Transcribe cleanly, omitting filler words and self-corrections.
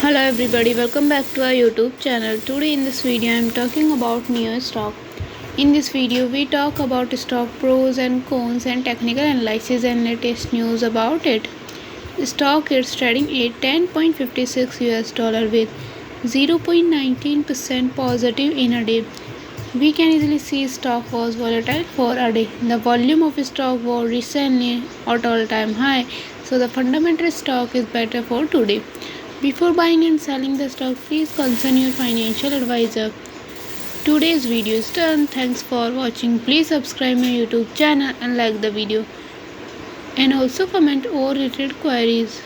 Hello everybody, welcome back to our YouTube channel. Today in this video I am talking about NIO stock. In this video we talk about stock pros and cons and technical analysis and latest news about it. Stock is trading at 10.56 US dollar with 0.19% positive in a day. We can easily see stock was volatile for a day. The volume of stock was recently at all-time high, so the fundamental stock is better for today. Before buying and selling the stock, please consult your financial advisor. Today's video is done. Thanks for watching. Please subscribe my YouTube channel and like the video. And also comment all related queries.